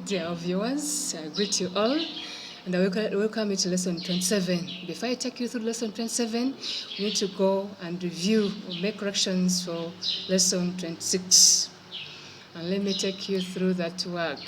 Dear viewers, I greet you all and I welcome you to lesson 27. Before I take you through lesson 27, we need to go and review or make corrections for lesson 26. And let me take you through that work.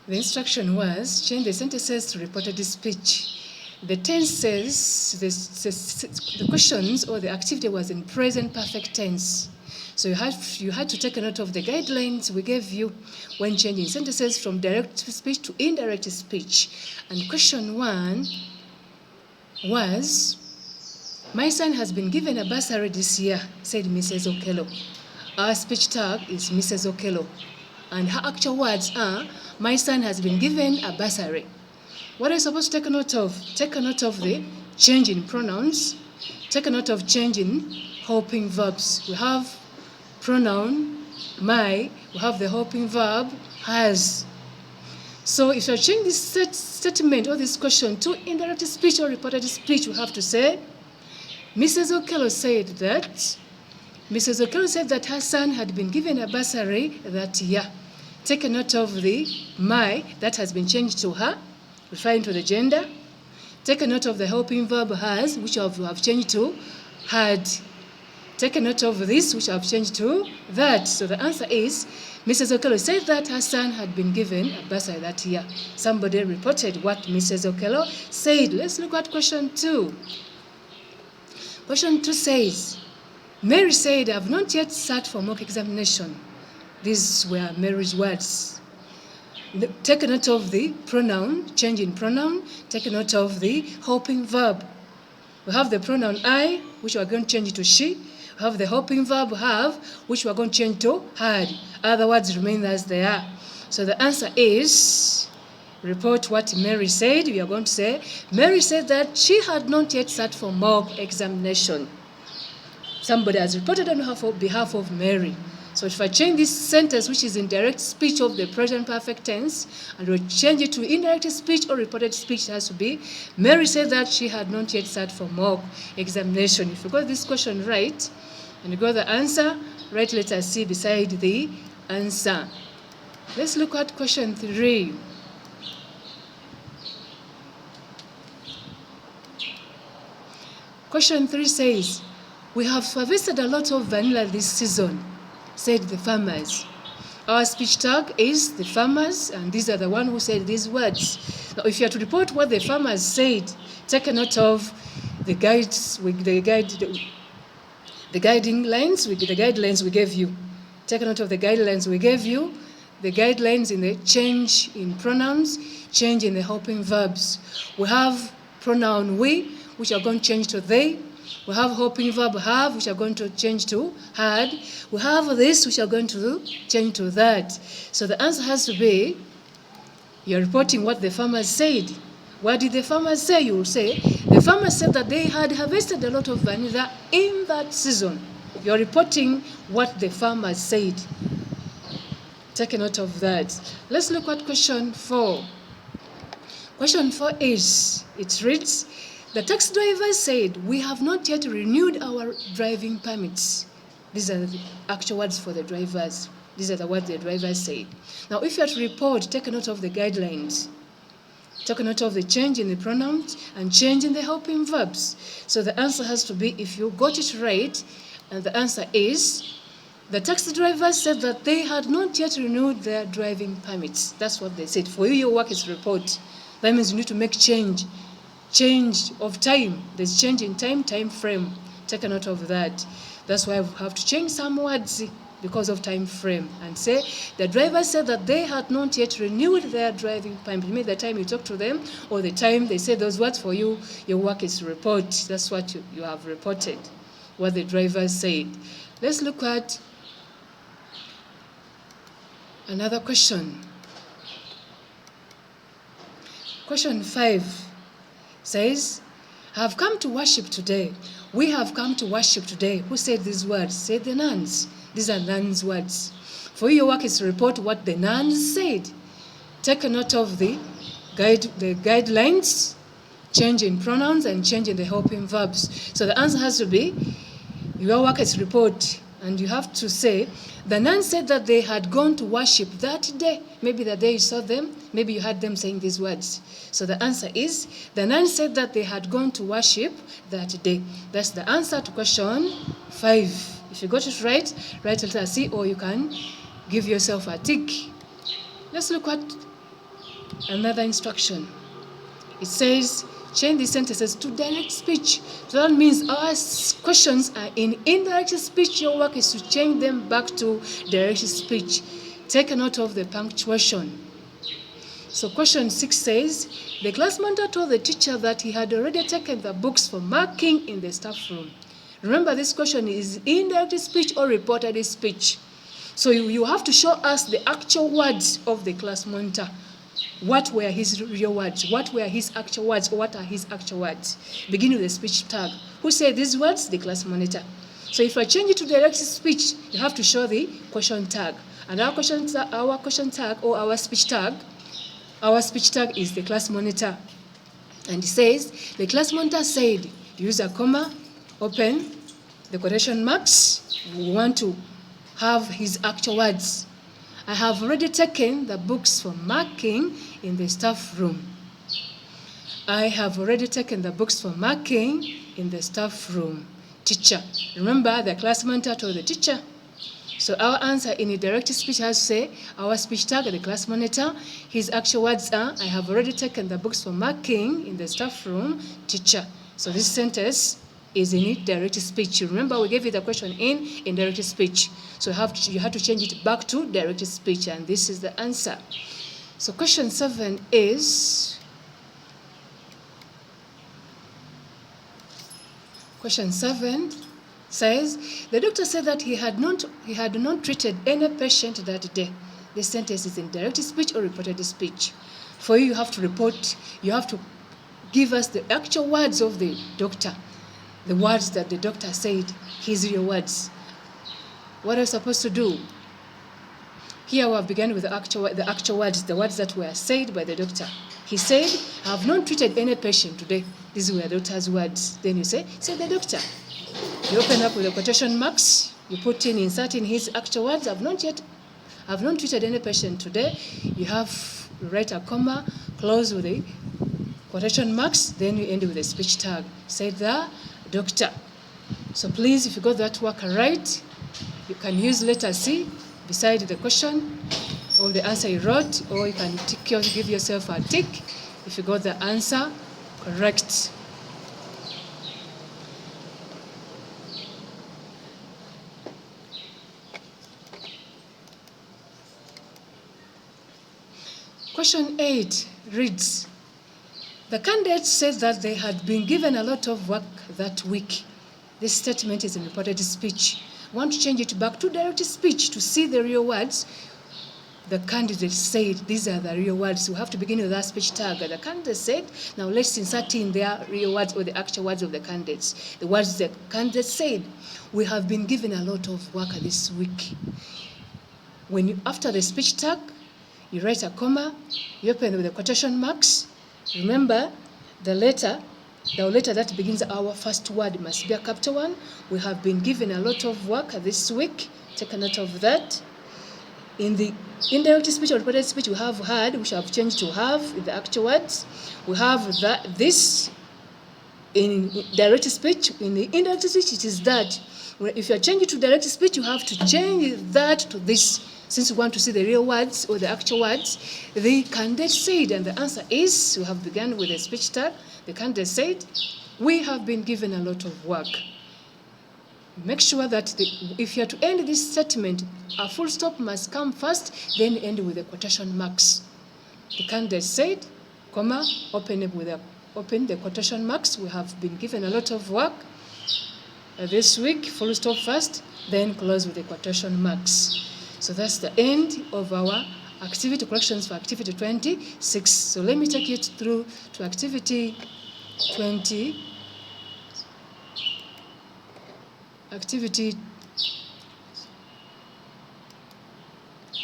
The instruction was, change the sentences to reported speech. The tense says, the questions or the activity was in present perfect tense. So you had to take a note of the guidelines we gave you when changing sentences from direct speech to indirect speech. And question 1 was, my son has been given a bursary this year, said Mrs. Okello. Our speech tag is Mrs. Okello. And her actual words are, my son has been given a bursary. What are you supposed to take a note of? Take a note of the change in pronouns. Take a note of change in helping verbs. We have pronoun my, we have the helping verb has. So if you're changing this statement or this question to indirect speech or reported speech, we have to say, Mrs. Okello said that her son had been given a bursary that year. Take a note of the my that has been changed to her, referring to the gender. Take a note of the helping verb has, which you have changed to had. Take a note of this, which I have changed to that. So the answer is, Mrs. Okello said that her son had been given a bursary that year. Somebody reported what Mrs. Okello said. Let's look at question 2. Question 2 says, Mary said, I have not yet sat for mock examination. These were Mary's words. Take a note of the pronoun, change in pronoun. Take a note of the helping verb. We have the pronoun I, which we are going to change to she. We have the helping verb have, which we are going to change to had. Other words remain as they are. So the answer is, report what Mary said. We are going to say, Mary said that she had not yet sat for mock examination. Somebody has reported on behalf of Mary. So if I change this sentence, which is in direct speech of the present perfect tense, and we change it to indirect speech or reported speech, it has to be, Mary said that she had not yet sat for mock examination. If you got this question right, and you got the answer, write letter C beside the answer. Let's look at question 3. Question 3 says, we have harvested a lot of vanilla this season, said the farmers. Our speech tag is the farmers, and these are the one who said these words. Now, if you are to report what the farmers said, take a note of the guidelines we gave you. Take a note of the guidelines we gave you, the guidelines in the change in pronouns, change in the helping verbs. We have pronoun we, which are going to change to they. We have helping verb have, which are going to change to had. We have this, which are going to change to that. So the answer has to be, you're reporting what the farmers said. What did the farmers say? You will say, the farmers said that they had harvested a lot of vanilla in that season. You're reporting what the farmers said. Take a note of that. Let's look at question 4. Question 4 is, it reads, the taxi driver said, we have not yet renewed our driving permits. These are the actual words for the drivers. These are the words the drivers said. Now, if you are to report, take a note of the guidelines. Take a note of the change in the pronouns and change in the helping verbs. So the answer has to be, if you got it right, and the answer is, the taxi driver said that they had not yet renewed their driving permits. That's what they said. For you, your work is to report. That means you need to make change of time. There's change in time frame. Take a note of that. That's why we have to change some words because of time frame and say, the driver said that they had not yet renewed their driving permit. Maybe the time you talk to them or the time they say those words for you, your work is to report. That's what you have reported, what the driver said. Let's look at another question. Question 5 says, I have come to worship today. We have come to worship today. Who said these words? Said the nuns. These are nuns' words. For your work is to report what the nuns said. Take a note of the the guidelines, change in pronouns, and change in the helping verbs. So the answer has to be, your work is report, and you have to say, the nuns said that they had gone to worship that day. Maybe the day you saw them, maybe you heard them saying these words. So the answer is, the nuns said that they had gone to worship that day. That's the answer to question 5. If you got it right, write letter C, or you can give yourself a tick. Let's look at another instruction. It says, change these sentences to direct speech. So that means our questions are in indirect speech. Your work is to change them back to direct speech. Take a note of the punctuation. So question 6 says, the class monitor told the teacher that he had already taken the books for marking in the staff room. Remember, this question is indirect speech or reported speech. So you have to show us the actual words of the class monitor. What were his real words? What were his actual words? Or what are his actual words? Begin with the speech tag. Who said these words? The class monitor. So if I change it to direct speech, you have to show the question tag. And our question tag or our speech tag is the class monitor. And it says, the class monitor said, use a comma, open the quotation marks. We want to have his actual words. I have already taken the books for marking in the staff room. I have already taken the books for marking in the staff room. Teacher. Remember, the class monitor told the teacher. So our answer in a direct speech has to say, our speech tag, the class monitor, his actual words are, I have already taken the books for marking in the staff room. Teacher. So this sentence is in direct speech. Remember, we gave you the question in direct speech. So you have to change it back to direct speech, and this is the answer. So question 7 is, question 7 says, the doctor said that he had not treated any patient that day. This sentence is in direct speech or reported speech. For you have to give us the actual words of the doctor. The words that the doctor said, his real words. What are we supposed to do? Here we have begun with the actual words, the words that were said by the doctor. He said, I have not treated any patient today. These were the doctor's words. Then you say the doctor. You open up with the quotation marks. You insert in his actual words. I've not treated any patient today. You write a comma, close with the quotation marks. Then you end with the speech tag. Say the doctor. So please, if you got that work right, you can use letter C beside the question or the answer you wrote, or you can give yourself a tick if you got the answer correct. Question 8 reads, the candidates said that they had been given a lot of work that week. This statement is in reported speech. I want to change it back to direct speech to see the real words. The candidates said, these are the real words. We have to begin with that speech tag. The candidates said, now let's insert in their real words or the actual words of the candidates. The words the candidates said, we have been given a lot of work this week. After the speech tag, you write a comma, you open with the quotation marks. Remember, the letter that begins our first word must be a capital one. We have been given a lot of work this week. Take a note of that. In the indirect speech or reported speech, we have had, which have changed to have with the actual words. We have this in direct speech. In the indirect speech, it is that. If you are changing to direct speech, you have to change that to this. Since we want to see the real words or the actual words, the candidate said, and the answer is, we have begun with the speech tag. The candidate said, we have been given a lot of work. Make sure that if you are to end this statement, a full stop must come first, then end with the quotation marks. The candidate said, comma, open the quotation marks. We have been given a lot of work this week, full stop first, then close with the quotation marks. So that's the end of our activity corrections for activity 26. So let me take you through to activity 20.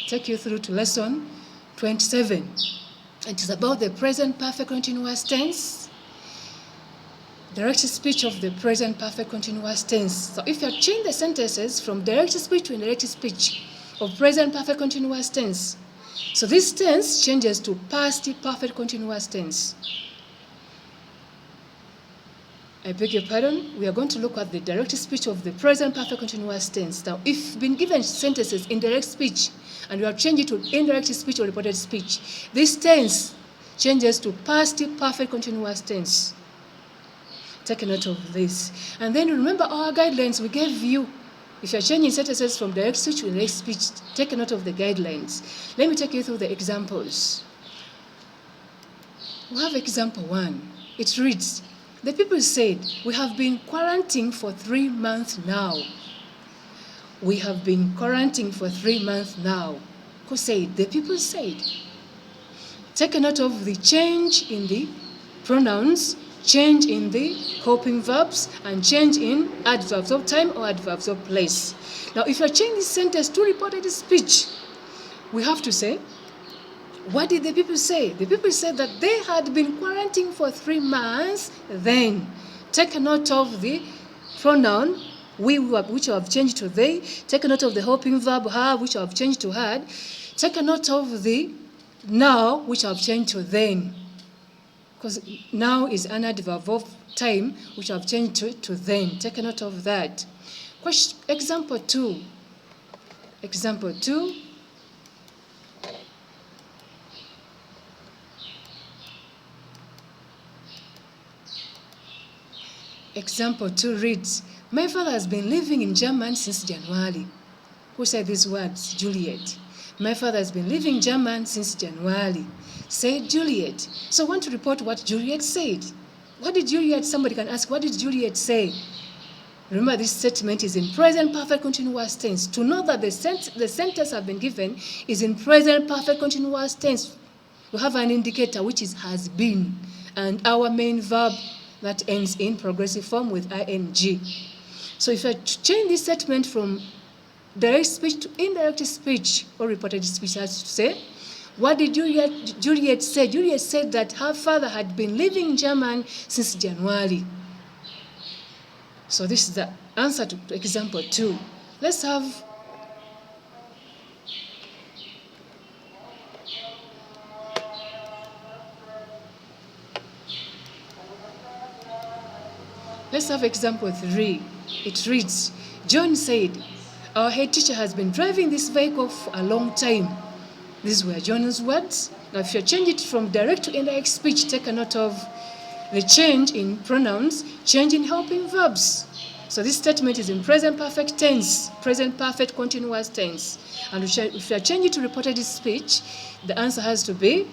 Take you through to lesson 27. It is about the present perfect continuous tense. Direct speech of the present perfect continuous tense. So if you change the sentences from direct speech to indirect speech of present perfect continuous tense, so this tense changes to past perfect continuous tense. I beg your pardon, we are going to look at the direct speech of the present perfect continuous tense. Now, if you've been given sentences in direct speech and you have changed it to indirect speech or reported speech, this tense changes to past perfect continuous tense. Take a note of this. And then remember our guidelines we gave you. If you're changing sentences from direct speech to indirect speech, take a note of the guidelines. Let me take you through the examples. We have example 1. It reads, the people said, we have been quarantining for 3 months now. We have been quarantining for 3 months now. Who said? The people said. Take a note of the change in the pronouns, change in the helping verbs, and change in adverbs of time or adverbs of place. Now, if you change this sentence to reported speech, we have to say, what did the people say? The people said that they had been quarantining for 3 months. Then, take a note of the pronoun we, which I have changed to they. Take a note of the helping verb have, which I have changed to had. Take a note of the now, which I have changed to then. Because now is an adverb of time, which I have changed to then. Take a note of that. Example 2. Example 2. Example 2 reads, my father has been living in Germany since January. Who said these words? Juliet. My father has been living in Germany since January. Said Juliet. So I want to report what Juliet said. What did Juliet, somebody can ask, what did Juliet say? Remember, this statement is in present perfect continuous tense. To know that the sentence I've been given is in present perfect continuous tense, we have an indicator which is has been, and our main verb that ends in progressive form with ing. So if I change this statement from direct speech to indirect speech or reported speech, I have to say, what did Juliet say? Juliet said that her father had been living in Germany since January. So this is the answer to example 2. Let's have example 3. It reads, John said, our head teacher has been driving this vehicle for a long time. These were John's words. Now, if you change it from direct to indirect speech, take a note of the change in pronouns, change in helping verbs. So this statement is in present perfect tense, present perfect continuous tense. And if you change it to reported speech, the answer has to be,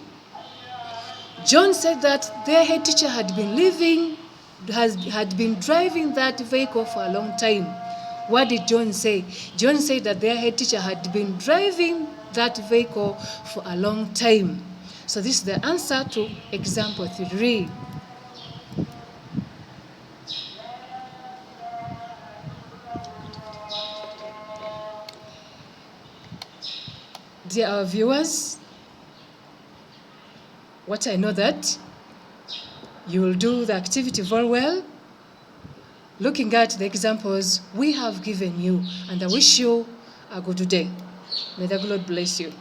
John said that their head teacher had been driving that vehicle for a long time. What did John say? John said that their head teacher had been driving that vehicle for a long time. So this is the answer to example 3. Dear our viewers, what I know that you will do the activity very well, looking at the examples we have given you, and I wish you a good day. May the Lord bless you.